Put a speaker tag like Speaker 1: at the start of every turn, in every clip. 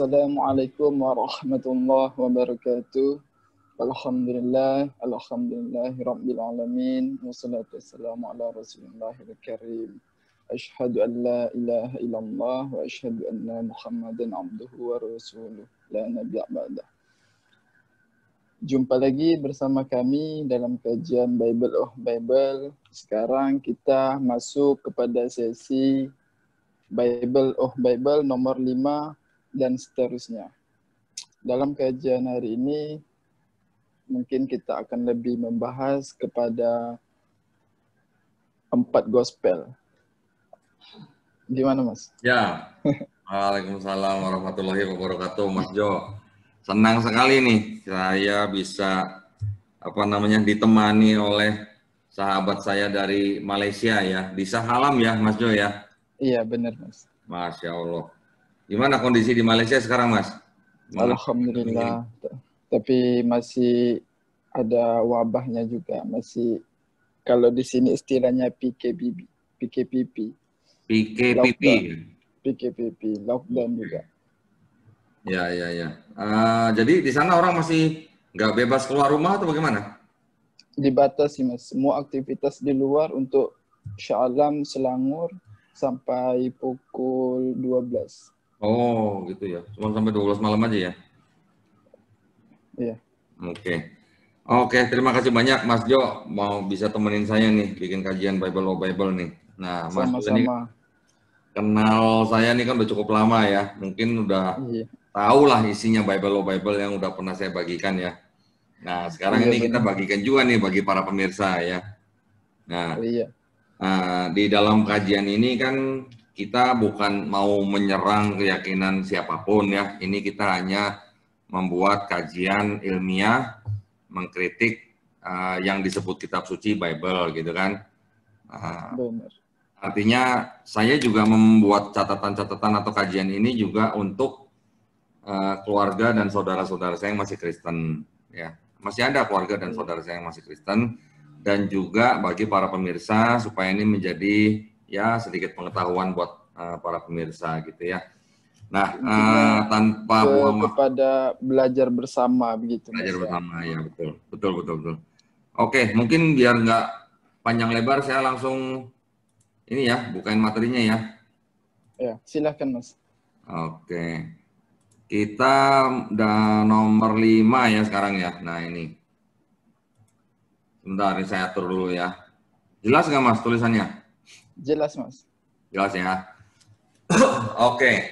Speaker 1: Assalamualaikum warahmatullahi wabarakatuh. Alhamdulillahi rabbil alamin. Wassalatu wassalamu ala Rasulillahil karim. Asyhadu an la ilaha illallah wa asyhadu anna Muhammadan abduhu wa rasuluh. La nabiyya ba'dah. Jumpa lagi bersama kami dalam kajian Bible of Bible. Sekarang kita masuk kepada sesi Bible of Bible nomor 5 dan seterusnya. Dalam kajian hari ini mungkin kita akan lebih membahas kepada 4 gospel. Gimana, Mas?
Speaker 2: Ya, Waalaikumsalam warahmatullahi wabarakatuh, Mas Jo. Senang sekali nih saya bisa ditemani oleh sahabat saya dari Malaysia ya, di Sahalam ya, Mas Jo ya.
Speaker 1: Iya, benar, Mas.
Speaker 2: Masya Allah. Gimana kondisi di Malaysia sekarang, Mas?
Speaker 1: Alhamdulillah. Tapi masih ada wabahnya juga, masih kalau di sini istilahnya PKPP. PKPP, lockdown juga.
Speaker 2: Ya. Jadi di sana orang masih nggak bebas keluar rumah atau bagaimana?
Speaker 1: Dibatasi, Mas. Semua aktivitas di luar untuk Syalam, Selangor sampai pukul 12.
Speaker 2: Oh, gitu ya. Cuma sampai 12 malam aja ya?
Speaker 1: Iya.
Speaker 2: Oke, terima kasih banyak Mas Jo mau bisa temenin saya nih bikin kajian Bible of Bible nih. Nah, Mas Jo ini kenal saya nih kan udah cukup lama ya. Mungkin udah tahu lah isinya Bible of Bible yang udah pernah saya bagikan ya. Nah, sekarang ini kita bagikan juga nih bagi para pemirsa ya. Nah, di dalam kajian ini kan kita bukan mau menyerang keyakinan siapapun ya. Ini kita hanya membuat kajian ilmiah, mengkritik yang disebut kitab suci Bible gitu kan.
Speaker 1: Benar.
Speaker 2: Artinya saya juga membuat catatan-catatan atau kajian ini juga untuk keluarga dan saudara-saudara saya yang masih Kristen ya. Masih ada keluarga dan saudara saya yang masih Kristen, dan juga bagi para pemirsa supaya ini menjadi ya sedikit pengetahuan buat para pemirsa gitu ya. Nah, tanpa buang waktu
Speaker 1: kepada belajar bersama begitu.
Speaker 2: Belajar bersama ya, betul. Oke, mungkin biar nggak panjang lebar saya langsung ini ya, bukain materinya ya.
Speaker 1: Ya, silakan Mas.
Speaker 2: Oke. Kita udah nomor 5 ya sekarang ya. Nah, ini. Sebentar, ini saya atur dulu ya. Jelas nggak Mas tulisannya?
Speaker 1: Jelas, Mas.
Speaker 2: Jelas ya. Oke.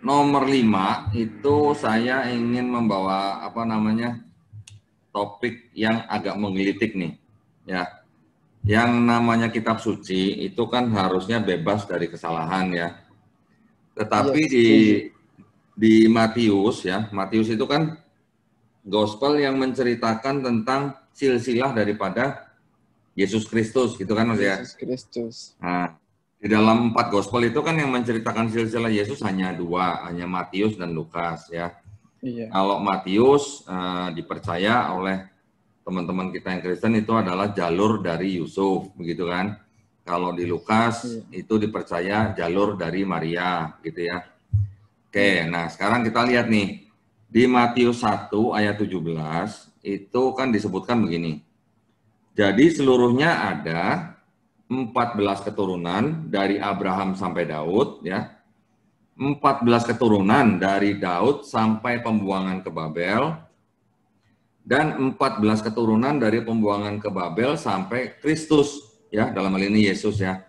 Speaker 2: Nomor 5 itu saya ingin membawa topik yang agak menggelitik nih. Ya. Yang namanya kitab suci itu kan harusnya bebas dari kesalahan ya. Tetapi di Matius ya, Matius itu kan gospel yang menceritakan tentang silsilah daripada Yesus Kristus gitu kan Mas ya.
Speaker 1: Yesus Kristus.
Speaker 2: Nah, di dalam 4 gospel itu kan yang menceritakan silsilah Yesus hanya 2, hanya Matius dan Lukas ya.
Speaker 1: Iya.
Speaker 2: Kalau Matius dipercaya oleh teman-teman kita yang Kristen itu adalah jalur dari Yusuf begitu kan. Kalau di Lukas itu dipercaya jalur dari Maria gitu ya. Oke, nah sekarang kita lihat nih. Di Matius 1 ayat 17 itu kan disebutkan begini. Jadi seluruhnya ada 14 keturunan dari Abraham sampai Daud ya. 14 keturunan dari Daud sampai pembuangan ke Babel. Dan 14 keturunan dari pembuangan ke Babel sampai Kristus ya, dalam hal ini Yesus ya.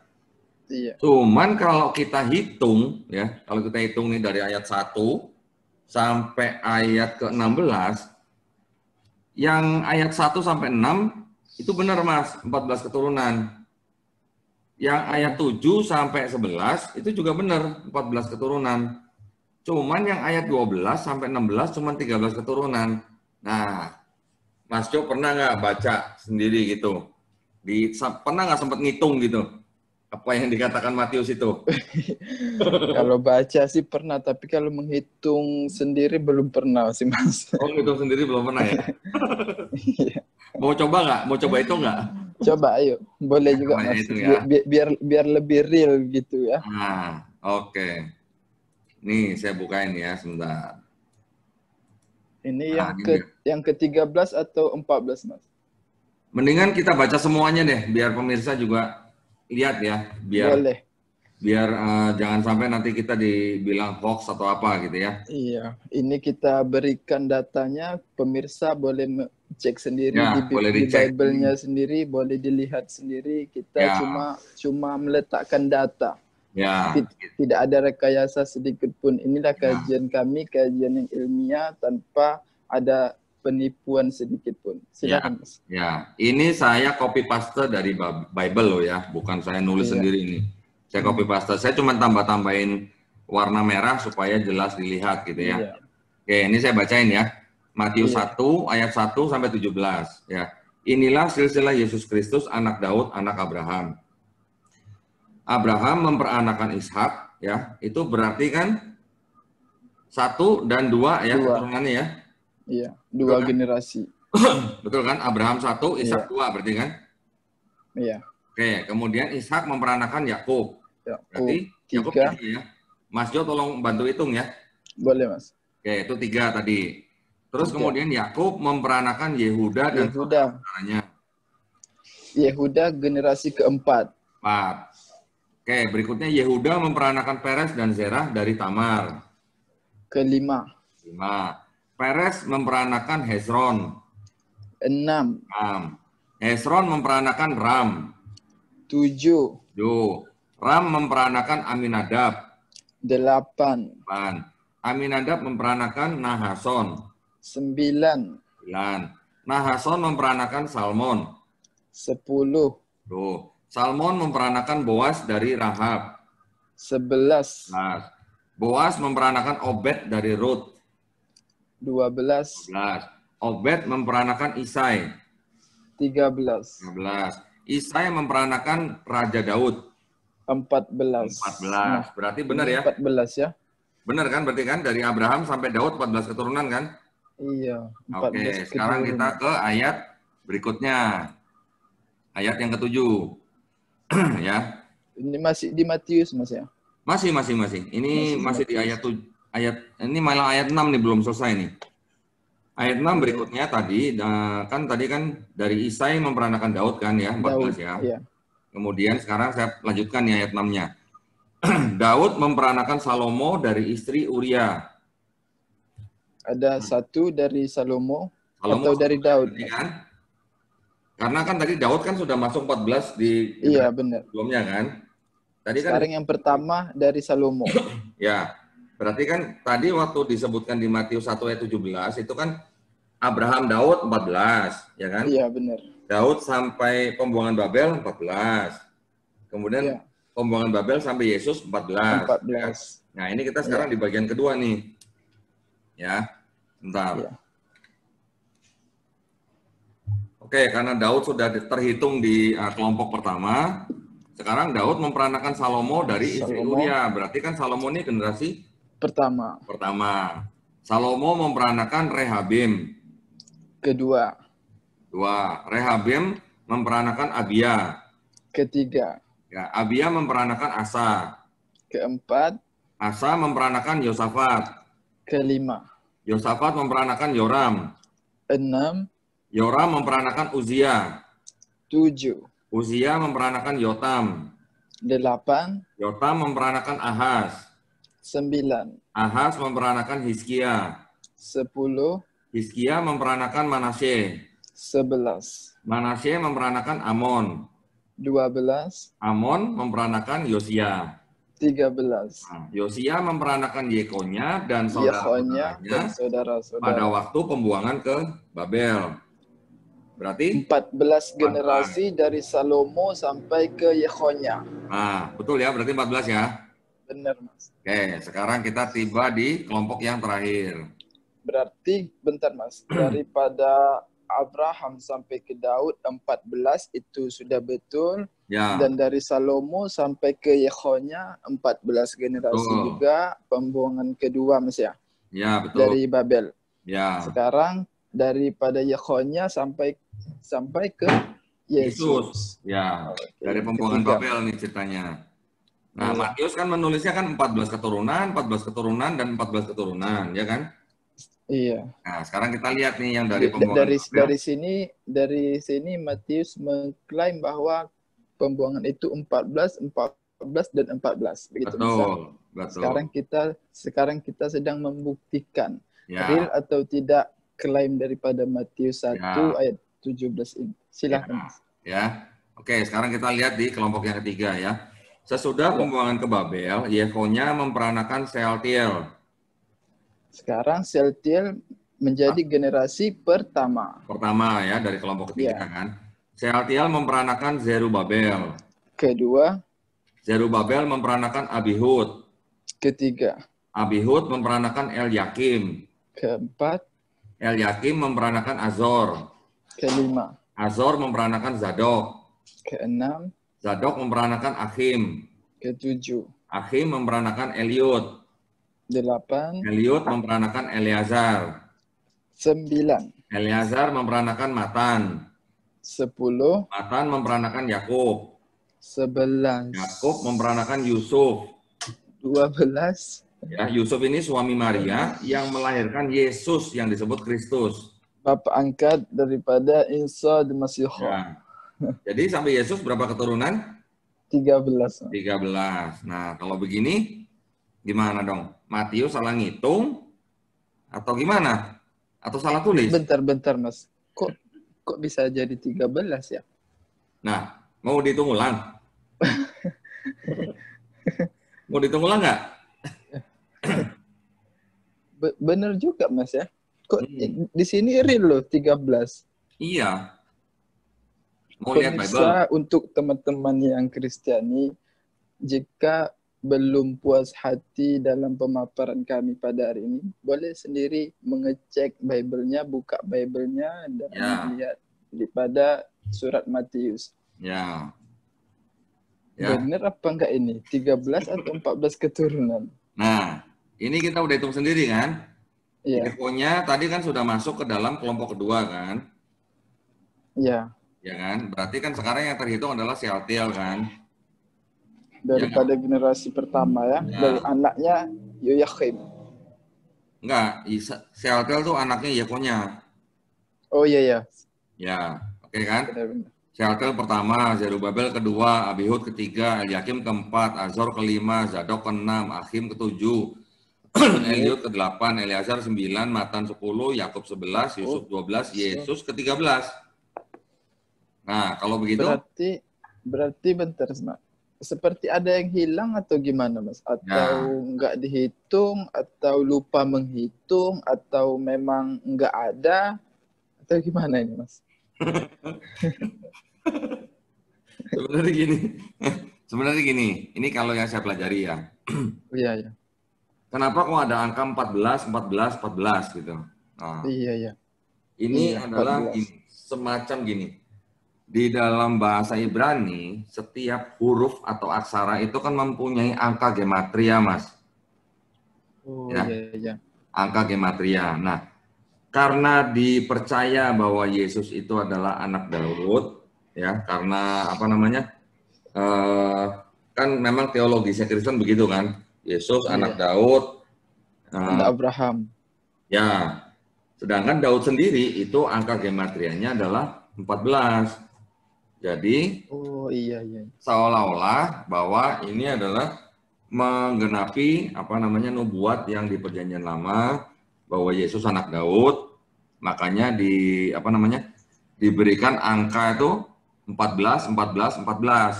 Speaker 1: Iya.
Speaker 2: Cuman kalau kita hitung ya, kalau kita hitung nih dari ayat 1 sampai ayat ke-16, yang ayat 1 sampai 6 itu benar Mas, 14 keturunan. Yang ayat 7 sampai 11 itu juga benar, 14 keturunan. Cuman yang ayat 12 sampai 16 cuman 13 keturunan. Nah, Mas Jo pernah nggak baca sendiri gitu? Pernah nggak sempat ngitung gitu? Apa yang dikatakan Matius itu?
Speaker 1: Kalau baca sih pernah, tapi kalau menghitung sendiri belum pernah sih Mas.
Speaker 2: Oh, ngitung sendiri belum pernah ya? Mau coba nggak? Mau coba itu nggak?
Speaker 1: Coba ayo, boleh juga Mas.
Speaker 2: Itu, ya.
Speaker 1: Biar lebih real gitu ya.
Speaker 2: Nah, oke. Nih, saya bukain ya sebentar.
Speaker 1: Ini
Speaker 2: Nah,
Speaker 1: yang ke-13 atau 14, Mas?
Speaker 2: mendingan kita baca semuanya deh, biar pemirsa juga lihat ya,
Speaker 1: Boleh.
Speaker 2: biar jangan sampai nanti kita dibilang hoax atau apa gitu ya.
Speaker 1: Iya, ini kita berikan datanya, pemirsa boleh cek sendiri
Speaker 2: Ya, boleh
Speaker 1: di
Speaker 2: dicek.
Speaker 1: Bible-nya sendiri, boleh dilihat sendiri. Kita
Speaker 2: Ya,
Speaker 1: cuma meletakkan data.
Speaker 2: ya,
Speaker 1: Tidak ada rekayasa sedikit pun. Inilah
Speaker 2: ya,
Speaker 1: kajian kami, kajian yang ilmiah tanpa ada penipuan sedikit pun.
Speaker 2: ya,
Speaker 1: Silakan, Mas.
Speaker 2: ya. Ini saya copy paste dari Bible loh ya, bukan saya nulis
Speaker 1: Iya.
Speaker 2: sendiri ini. Saya copy paste. Saya cuma tambah-tambahin warna merah supaya jelas dilihat gitu ya.
Speaker 1: Iya.
Speaker 2: Oke, ini saya bacain ya. Matius
Speaker 1: Iya.
Speaker 2: 1 ayat 1 sampai 17 ya. Inilah silsilah Yesus Kristus anak Daud, anak Abraham. Abraham memperanakan Ishak ya. Itu berarti kan 1 dan 2 ya keturunannya ya.
Speaker 1: Iya, dua
Speaker 2: Betul kan?
Speaker 1: generasi.
Speaker 2: Betul kan? Abraham 1, Ishak
Speaker 1: Iya.
Speaker 2: 2 berarti kan?
Speaker 1: Iya.
Speaker 2: Oke, kemudian Ishak memperanakan Yakub. Berarti Yakub
Speaker 1: 3.
Speaker 2: 3 ya. Mas Jo tolong bantu hitung ya.
Speaker 1: Boleh, Mas.
Speaker 2: Oke, itu 3 tadi. Terus
Speaker 1: 3.
Speaker 2: kemudian Yakub memperanakan Yehuda dan saudara-saudaranya.
Speaker 1: Yehuda generasi keempat.
Speaker 2: 4. Oke, berikutnya Yehuda memperanakan Peres dan Zerah dari Tamar.
Speaker 1: ke-5.
Speaker 2: 5. Peres memperanakan Hezron.
Speaker 1: 6.
Speaker 2: 6. Hezron memperanakan Ram.
Speaker 1: 7.
Speaker 2: 7. Ram memperanakan Aminadab.
Speaker 1: 8.
Speaker 2: 8. Aminadab memperanakan Nahason.
Speaker 1: 9.
Speaker 2: 9. Nahason memperanakan Salmon.
Speaker 1: 10.
Speaker 2: Tuh. Salmon memperanakan Boas dari Rahab.
Speaker 1: 11.
Speaker 2: 11. Boas memperanakan Obed dari Rut.
Speaker 1: 12.
Speaker 2: 12. Obed memperanakan Isai.
Speaker 1: 13.
Speaker 2: 15. Isai memperanakan Raja Daud.
Speaker 1: 14.
Speaker 2: 14. Berarti benar ya?
Speaker 1: 14 ya?
Speaker 2: Benar kan? Berarti kan dari Abraham sampai Daud 14 keturunan kan?
Speaker 1: Iya. 14
Speaker 2: Oke, sekarang kita ke ayat berikutnya. Ayat yang ke-7. Ya.
Speaker 1: Ini masih di Matius, Mas ya?
Speaker 2: Masih. Ini masih di ayat ini malah ayat 6 nih, belum selesai nih. Ayat 6 berikutnya tadi kan dari Isai memperanakan Daud kan ya, 14
Speaker 1: Daud,
Speaker 2: ya.
Speaker 1: iya.
Speaker 2: Kemudian sekarang saya lanjutkan nih ayat 6-nya. Daud memperanakan Salomo dari istri Uria.
Speaker 1: Ada satu dari Salomo
Speaker 2: Salomo
Speaker 1: atau dari Daud.
Speaker 2: kan? Karena kan tadi Daud kan sudah masuk 14 di
Speaker 1: Iya, benar.
Speaker 2: sebelumnya kan. Tadi
Speaker 1: Sekarang yang pertama dari Salomo.
Speaker 2: Ya, berarti kan tadi waktu disebutkan di Matius 1 ayat 17 itu kan Abraham Daud 14, ya kan?
Speaker 1: Iya, benar.
Speaker 2: Daud sampai pembuangan Babel 14. Kemudian pembuangan Babel sampai Yesus 14.
Speaker 1: 14.
Speaker 2: Ya. Nah, ini kita sekarang di bagian kedua nih. Ya, bentar.
Speaker 1: Iya.
Speaker 2: Oke, karena Daud sudah terhitung di kelompok pertama, sekarang Daud memperanakan Salomo dari istri Uria. Berarti kan Salomo ini generasi
Speaker 1: pertama.
Speaker 2: Salomo memperanakan Rehabim.
Speaker 1: Kedua.
Speaker 2: Rehabim memperanakan Abia.
Speaker 1: Ketiga.
Speaker 2: Ya, Abia memperanakan Asa.
Speaker 1: Keempat.
Speaker 2: Asa memperanakan Yosafat.
Speaker 1: Kelima.
Speaker 2: Yosafat memperanakan Yoram.
Speaker 1: 6.
Speaker 2: Yoram memperanakan Uzia.
Speaker 1: 7.
Speaker 2: Uzia memperanakan Yotam.
Speaker 1: 8.
Speaker 2: Yotam memperanakan Ahaz.
Speaker 1: 9.
Speaker 2: Ahaz memperanakan Hizkia.
Speaker 1: 10.
Speaker 2: Hizkia memperanakan Manasye.
Speaker 1: 11.
Speaker 2: Manasye memperanakan Amon.
Speaker 1: 12.
Speaker 2: Amon memperanakan Yosia.
Speaker 1: 13.
Speaker 2: Yosia memperanakan Yekonya dan saudara-saudaranya pada waktu pembuangan ke Babel. Berarti
Speaker 1: 14 generasi dari Salomo sampai ke Yekonya.
Speaker 2: Nah, betul ya, berarti 14 ya.
Speaker 1: Benar, Mas.
Speaker 2: Oke, sekarang kita tiba di kelompok yang terakhir.
Speaker 1: Berarti, bentar Mas, daripada Abraham sampai ke Daud 14 itu sudah betul.
Speaker 2: Ya.
Speaker 1: Dan dari Salomo sampai ke Yekonya 14 generasi juga pembuangan kedua, Mas ya.
Speaker 2: Ya, betul.
Speaker 1: Dari Babel.
Speaker 2: Ya.
Speaker 1: Sekarang daripada Yekonya sampai ke Yesus.
Speaker 2: Ya, dari pembuangan Babel nih ceritanya. Nah,
Speaker 1: Iya.
Speaker 2: Matius kan menulisnya kan 14 keturunan, 14 keturunan, dan 14 keturunan, ya kan?
Speaker 1: Iya.
Speaker 2: Nah, sekarang kita lihat nih yang dari pembuangan
Speaker 1: Dari
Speaker 2: Babel.
Speaker 1: dari sini Matius mengklaim bahwa pembuangan itu 14, 14 dan 14 begitu Mas.
Speaker 2: Betul, betul.
Speaker 1: Sekarang kita sedang membuktikan real
Speaker 2: Ya,
Speaker 1: atau tidak klaim daripada Matius 1
Speaker 2: ya,
Speaker 1: ayat 17 ini.
Speaker 2: ya,
Speaker 1: Silahkan Mas.
Speaker 2: ya. Oke, sekarang kita lihat di kelompok yang ketiga ya. Sesudah
Speaker 1: Ya.
Speaker 2: pembuangan ke Babel, Yefonya memperanakan Sealtiel.
Speaker 1: Sekarang Sealtiel menjadi generasi pertama.
Speaker 2: Pertama ya, dari kelompok ketiga
Speaker 1: Ya.
Speaker 2: kan. Sealtiel memperanakan Zerubabel.
Speaker 1: Kedua,
Speaker 2: Zerubabel memperanakan Abihud.
Speaker 1: ketiga,
Speaker 2: Abihud memperanakan Elyakim.
Speaker 1: keempat,
Speaker 2: Elyakim memperanakan Azor.
Speaker 1: kelima,
Speaker 2: Azor memperanakan Zadok.
Speaker 1: keenam,
Speaker 2: Zadok memperanakan Akhim.
Speaker 1: ketujuh,
Speaker 2: Akhim memperanakan Eliud.
Speaker 1: delapan,
Speaker 2: Eliud memperanakan Eleazar.
Speaker 1: sembilan,
Speaker 2: Eleazar memperanakan Matan.
Speaker 1: 10,
Speaker 2: Matan memperanakan Yakub.
Speaker 1: 11,
Speaker 2: Yakub memperanakan Yusuf.
Speaker 1: 12,
Speaker 2: Ya, Yusuf ini suami Maria yang melahirkan Yesus yang disebut Kristus.
Speaker 1: Bapak angkat daripada Isa di Masih.
Speaker 2: Ya. Jadi sampai Yesus berapa keturunan?
Speaker 1: 13.
Speaker 2: 13. Nah, kalau begini gimana dong? Matius salah ngitung atau gimana? Atau salah tulis?
Speaker 1: Bentar Mas. Kok bisa jadi 13 ya?
Speaker 2: Nah, mau dihitung ulang? Mau dihitung ulang nggak?
Speaker 1: Bener juga Mas ya. Kok di sini real loh 13.
Speaker 2: Iya. Mau lihat Bible?
Speaker 1: Pemirsa, untuk teman-teman yang Kristiani, jika belum puas hati dalam pemaparan kami pada hari ini, boleh sendiri mengecek Bible-nya, buka Bible-nya, dan melihat daripada surat Matius.
Speaker 2: Ya.
Speaker 1: Benar apa enggak ini? 13 atau 14 keturunan?
Speaker 2: Nah, ini kita udah hitung sendiri kan?
Speaker 1: Iya.
Speaker 2: Yefonya tadi kan sudah masuk ke dalam kelompok kedua kan?
Speaker 1: Iya.
Speaker 2: Ya kan? Berarti kan sekarang yang terhitung adalah Sealtiel kan?
Speaker 1: Daripada generasi pertama ya. Dari anaknya Yoyakim.
Speaker 2: Enggak, Sealtiel tuh anaknya Yefonya.
Speaker 1: Oh iya ya.
Speaker 2: Ya, oke kan?
Speaker 1: Benar-benar.
Speaker 2: Sealtiel pertama, Zerubabel kedua, Abihud ketiga, Elyakim keempat, Azor kelima, Zadok keenam, Akhim ketujuh, Eliud ke-8, Eleazar 9, Matan 10, Yakub 11, Yusuf 12, Yesus ke-13. Nah, kalau begitu
Speaker 1: berarti bentar, Mas. Seperti ada yang hilang atau gimana, Mas? Atau nggak dihitung, atau lupa menghitung, atau memang nggak ada, atau gimana ini, Mas?
Speaker 2: Sebenarnya gini, ini kalau yang saya pelajari ya.
Speaker 1: Iya.
Speaker 2: Kenapa kok ada angka 14 gitu? Nah,
Speaker 1: iya.
Speaker 2: Ini adalah semacam gini. Di dalam bahasa Ibrani, setiap huruf atau aksara itu kan mempunyai angka gematria, Mas.
Speaker 1: Oh,
Speaker 2: ya.
Speaker 1: Iya.
Speaker 2: Angka gematria. Nah, karena dipercaya bahwa Yesus itu adalah anak Daud, ya, karena apa namanya? Kan memang teologisnya Kristen begitu kan. Yesus anak Daud,
Speaker 1: anak Abraham.
Speaker 2: Ya, sedangkan Daud sendiri itu angka gematrianya adalah 14. Jadi,
Speaker 1: iya.
Speaker 2: seolah-olah bahwa ini adalah menggenapi nubuat yang di Perjanjian Lama bahwa Yesus anak Daud, makanya diberikan angka itu 14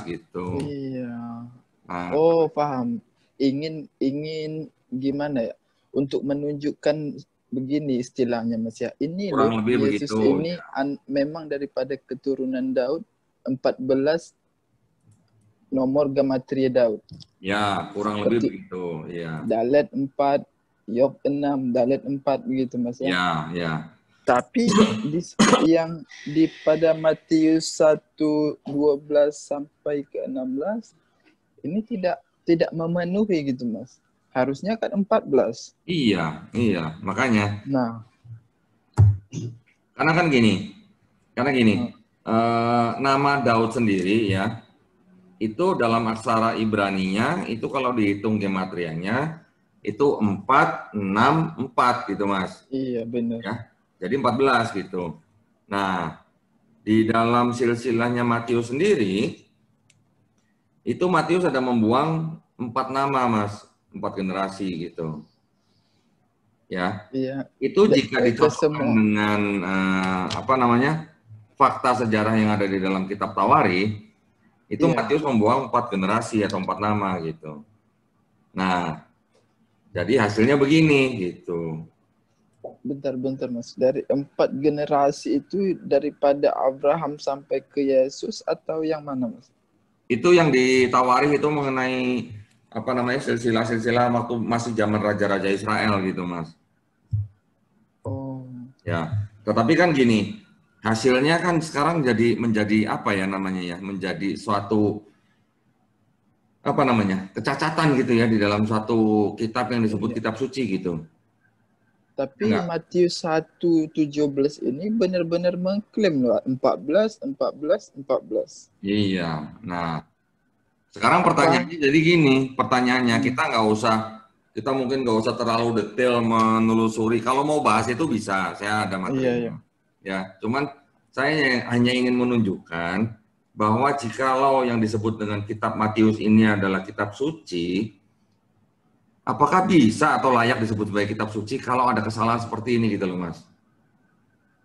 Speaker 2: gitu.
Speaker 1: Iya.
Speaker 2: Nah,
Speaker 1: paham. Ingin gimana ya? Untuk menunjukkan begini istilahnya, Mas ya. Ini loh Yesus begitu, ini memang daripada keturunan Daud, 14 nomor gematria Daud.
Speaker 2: Ya, kurang lebih begitu, ya.
Speaker 1: Dalet 4, Yob 6, Dalet 4 begitu, Mas ya.
Speaker 2: Ya.
Speaker 1: Tapi yang pada Matius 1:12 sampai ke 16 ini tidak memenuhi gitu, Mas. Harusnya kan 14.
Speaker 2: Iya, makanya.
Speaker 1: Nah,
Speaker 2: karena gini, nama Daud sendiri ya, itu dalam aksara Ibraninya itu kalau dihitung gematrianya itu 4, 6, 4 gitu Mas.
Speaker 1: Iya, benar.
Speaker 2: Ya. Jadi 14 gitu. Nah, di dalam silsilahnya Matius sendiri itu Matius ada membuang 4 nama Mas, 4 generasi gitu. Ya.
Speaker 1: Iya.
Speaker 2: Itu jika
Speaker 1: Ke
Speaker 2: dicocokkan
Speaker 1: semua.
Speaker 2: dengan fakta sejarah yang ada di dalam kitab Tawari, itu
Speaker 1: Iya.
Speaker 2: Matius membuang 4 generasi atau 4 nama gitu. Nah, jadi hasilnya begini gitu.
Speaker 1: Bentar Mas. Dari 4 generasi itu daripada Abraham sampai ke Yesus atau yang mana Mas?
Speaker 2: Itu yang ditawari itu mengenai apa namanya silsilah-silsilah waktu masih zaman raja-raja Israel gitu Mas.
Speaker 1: Oh.
Speaker 2: Ya, tetapi kan gini, hasilnya kan sekarang menjadi apa ya namanya ya, menjadi suatu apa namanya kecacatan gitu ya di dalam suatu kitab yang disebut
Speaker 1: Iya.
Speaker 2: kitab suci gitu.
Speaker 1: Tapi
Speaker 2: Enggak.
Speaker 1: Matius 1:17 ini benar-benar mengklaim loh 14, 14, 14.
Speaker 2: Iya. Nah, sekarang
Speaker 1: Apa?
Speaker 2: pertanyaannya jadi gini, pertanyaannya
Speaker 1: Hmm.
Speaker 2: kita mungkin nggak usah terlalu detail menelusuri. Kalau mau bahas itu bisa, saya ada
Speaker 1: Iya, iya.
Speaker 2: materinya. Ya, cuman saya hanya ingin menunjukkan bahwa jikalau yang disebut dengan kitab Matius ini adalah kitab suci, apakah bisa atau layak disebut sebagai kitab suci kalau ada kesalahan seperti ini gitu loh Mas.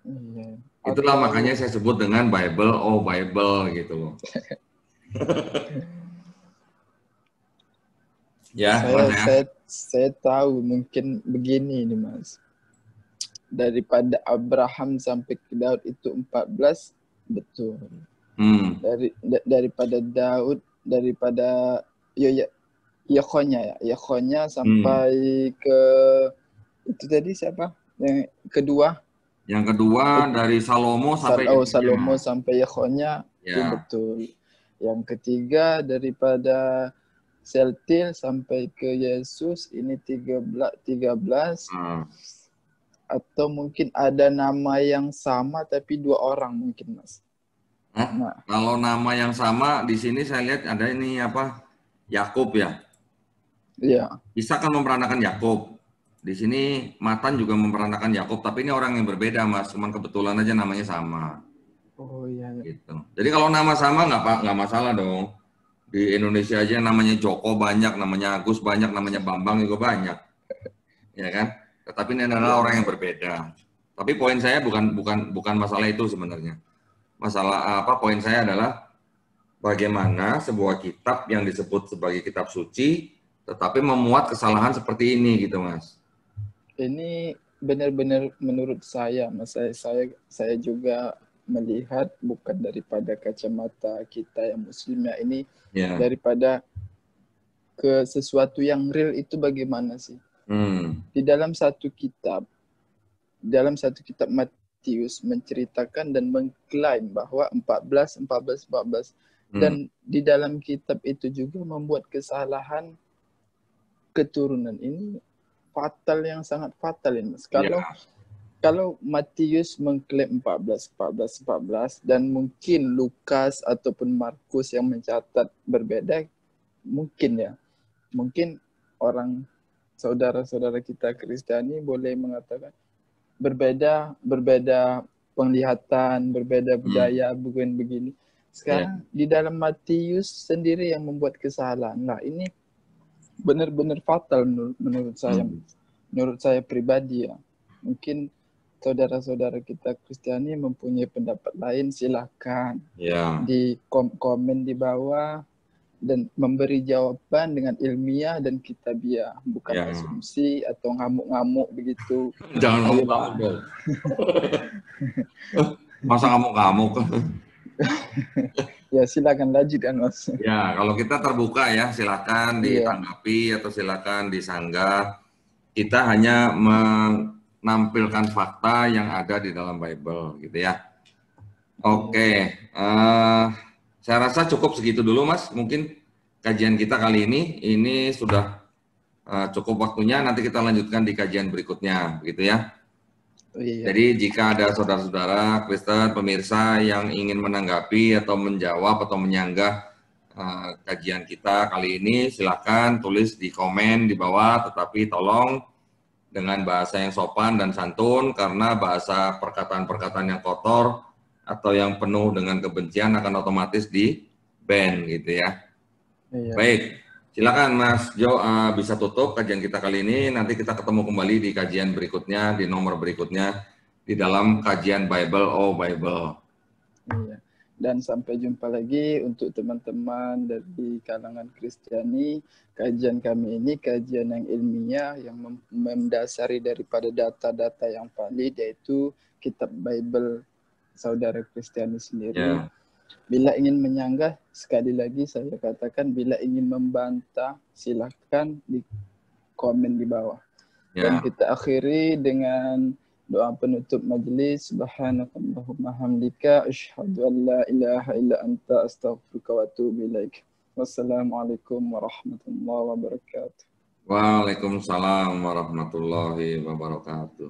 Speaker 1: Iya.
Speaker 2: Itulah
Speaker 1: Atau
Speaker 2: makanya saya sebut dengan Bible, oh Bible gitu loh. Ya,
Speaker 1: saya
Speaker 2: Mas ya.
Speaker 1: saya saya tahu mungkin begini nih Mas. Daripada Abraham sampai ke Daud itu 14, betul. Daripada Daud, daripada Yekonya sampai ke itu tadi siapa? Yang kedua?
Speaker 2: Yang kedua dari Salomo sampai
Speaker 1: Salomo
Speaker 2: Yehuda.
Speaker 1: sampai Yekonya itu
Speaker 2: Ya.
Speaker 1: betul. Yang ketiga daripada Seltil sampai ke Yesus ini 13. Atau mungkin ada nama yang sama tapi 2 orang mungkin Mas. Nah,
Speaker 2: Kalau nama yang sama di sini saya lihat ada ini apa? Yakub ya.
Speaker 1: iya.
Speaker 2: Isa kan memeranakan Yakub. Di sini Matan juga memeranakan Yakub, tapi ini orang yang berbeda Mas. Cuman kebetulan aja namanya sama.
Speaker 1: Oh iya.
Speaker 2: Gitu. Jadi kalau nama sama nggak masalah dong. Di Indonesia aja namanya Joko banyak, namanya Agus banyak, namanya Bambang juga banyak, ya kan? Tetapi ini adalah orang yang berbeda. Tapi poin saya bukan masalah itu sebenarnya. Masalah apa? Poin saya adalah bagaimana sebuah kitab yang disebut sebagai kitab suci, tetapi memuat kesalahan seperti ini, gitu, Mas.
Speaker 1: Ini benar-benar menurut saya, Mas. Saya juga melihat bukan daripada kacamata kita yang Muslim ya ini, daripada ke sesuatu yang real itu bagaimana sih? Di dalam satu kitab Matius menceritakan dan mengklaim bahwa 14. Dan di dalam kitab itu juga membuat kesalahan keturunan ini fatal, yang sangat fatal ini Mas. Kalau Matius mengklaim 14 dan mungkin Lukas ataupun Markus yang mencatat berbeda, mungkin orang saudara-saudara kita Kristiani boleh mengatakan berbeda penglihatan, berbeda budaya, bukan begini. Sekarang di dalam Matius sendiri yang membuat kesalahan. Nah, ini benar-benar fatal menurut saya. Menurut saya pribadi ya. Mungkin saudara-saudara kita Kristiani mempunyai pendapat lain, silakan di komen di bawah dan memberi jawaban dengan ilmiah dan kitabiah, bukan asumsi atau ngamuk-ngamuk begitu.
Speaker 2: Jangan ngamuk-ngamuk dong. Masa ngamuk-ngamuk?
Speaker 1: Ya silakan lanjutkan Mas.
Speaker 2: Ya, kalau kita terbuka ya, silakan ditanggapi atau silakan disanggah. Kita hanya menampilkan fakta yang ada di dalam Bible, gitu ya. Oke, saya rasa cukup segitu dulu, Mas. Mungkin kajian kita kali ini sudah cukup waktunya. Nanti kita lanjutkan di kajian berikutnya, gitu ya. Jadi jika ada saudara-saudara Kristen, pemirsa yang ingin menanggapi atau menjawab atau menyanggah kajian kita kali ini, silahkan tulis di komen di bawah, tetapi tolong dengan bahasa yang sopan dan santun, karena bahasa perkataan-perkataan yang kotor atau yang penuh dengan kebencian akan otomatis di-ban gitu ya. Iya. Baik, silakan Mas Jo bisa tutup kajian kita kali ini, nanti kita ketemu kembali di kajian berikutnya, di nomor berikutnya, di dalam kajian Bible oh Bible.
Speaker 1: Iya. Dan sampai jumpa lagi untuk teman-teman dari kalangan Kristiani. Kajian kami ini kajian yang ilmiah yang mendasari daripada data-data yang valid, yaitu kitab Bible saudara Kristiani sendiri. Yeah. Bila ingin menyanggah, sekali lagi saya katakan, bila ingin membantah, silahkan di komen di bawah. Yeah. Dan kita akhiri dengan doa penutup majelis. Subhanakallahumma hamdika asyhadu an la ilaha illa anta astaghfiruka wa atubu ilaik. Wassalamualaikum warahmatullahi wabarakatuh.
Speaker 2: Waalaikumsalam warahmatullahi wabarakatuh.